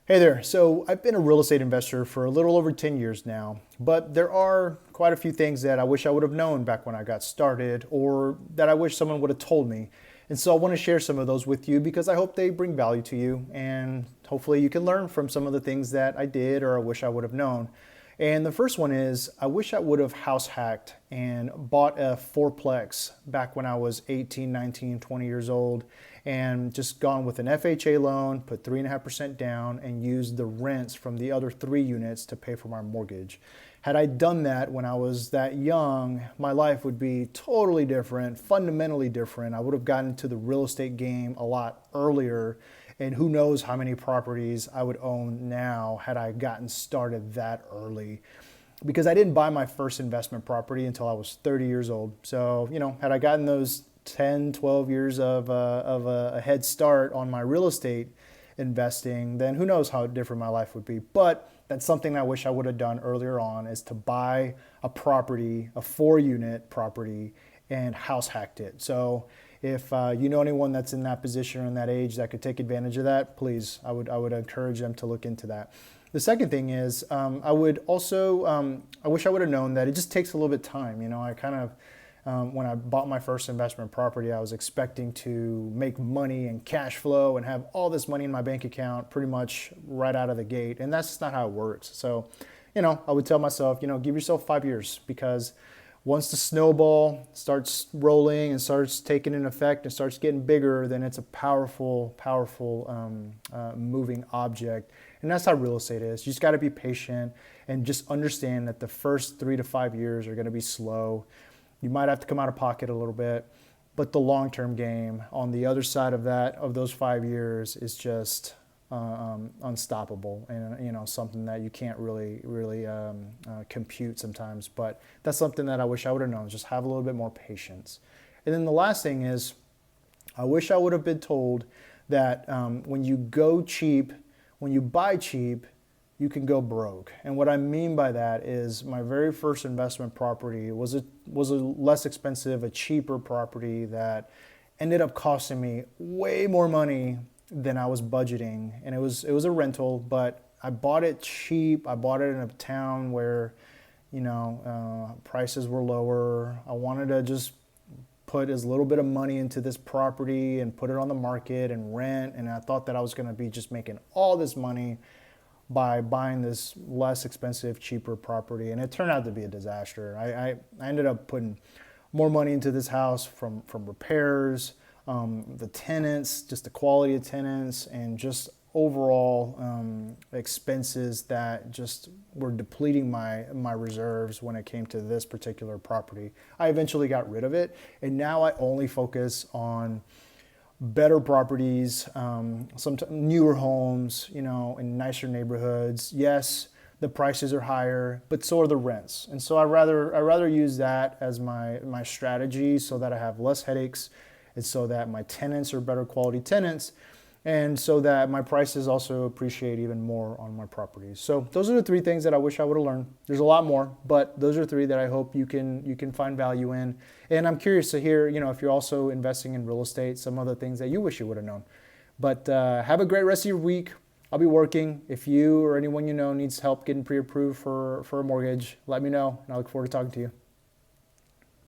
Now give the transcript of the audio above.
Hey there. So I've been a real estate investor for a little over 10 years now, but there are quite a few things that I wish I would have known back when I got started or that I wish someone would have told me. And so I want to share some of those with you because I hope they bring value to you and hopefully you can learn from some of the things that I did or I wish I would have known. And the first one is I wish I would have house hacked and bought a fourplex back when I was 18, 19, 20 years old and just gone with an FHA loan, put 3.5% down, and used the rents from the other three units to pay for my mortgage. Had I done that when I was that young, my life would be totally different, fundamentally different. I would have gotten into the real estate game a lot earlier, and who knows how many properties I would own now had I gotten started that early. Because I didn't buy my first investment property until I was 30 years old. So, had I gotten those 10, 12 years of a head start on my real estate investing, then who knows how different my life would be. But that's something I wish I would have done earlier on, is to buy a property, a 4-unit property, and house hacked it. So if you know anyone that's in that position or in that age that could take advantage of that, please, I would encourage them to look into that. The second thing is I would also, I wish I would have known that it just takes a little bit of time. I kind of, when I bought my first investment property, I was expecting to make money and cash flow and have all this money in my bank account pretty much right out of the gate. And that's not how it works. So, I would tell myself, give yourself 5 years, because once the snowball starts rolling and starts taking an effect and starts getting bigger, then it's a powerful, moving object. And that's how real estate is. You just got to be patient and just understand that the first 3 to 5 years are going to be slow. You might have to come out of pocket a little bit, but the long-term game on the other side of that, of those 5 years, is just unstoppable, and something that you can't really compute sometimes. But that's something that I wish I would have known. Just have a little bit more patience. And then the last thing is, I wish I would have been told that when you go cheap, when you buy cheap, you can go broke. And what I mean by that is, my very first investment property was a less expensive, a cheaper property that ended up costing me way more money than I was budgeting. And it was a rental, but I bought it cheap. I bought it in a town where, prices were lower. I wanted to just put as little bit of money into this property and put it on the market and rent. And I thought that I was going to be just making all this money by buying this less expensive, cheaper property. And it turned out to be a disaster. I ended up putting more money into this house from repairs, the tenants, just the quality of tenants, and just overall expenses that just were depleting my reserves when it came to this particular property. I eventually got rid of it, and now I only focus on better properties, some newer homes, in nicer neighborhoods. Yes, the prices are higher, but so are the rents. And so I rather use that as my strategy, so that I have less headaches, and so that my tenants are better quality tenants, and so that my prices also appreciate even more on my properties. So those are the 3 things that I wish I would have learned. There's a lot more, but those are 3 that I hope you can find value in. And I'm curious to hear, if you're also investing in real estate, some other things that you wish you would have known. But have a great rest of your week. I'll be working. If you or anyone you know needs help getting pre-approved for a mortgage, let me know, and I look forward to talking to you.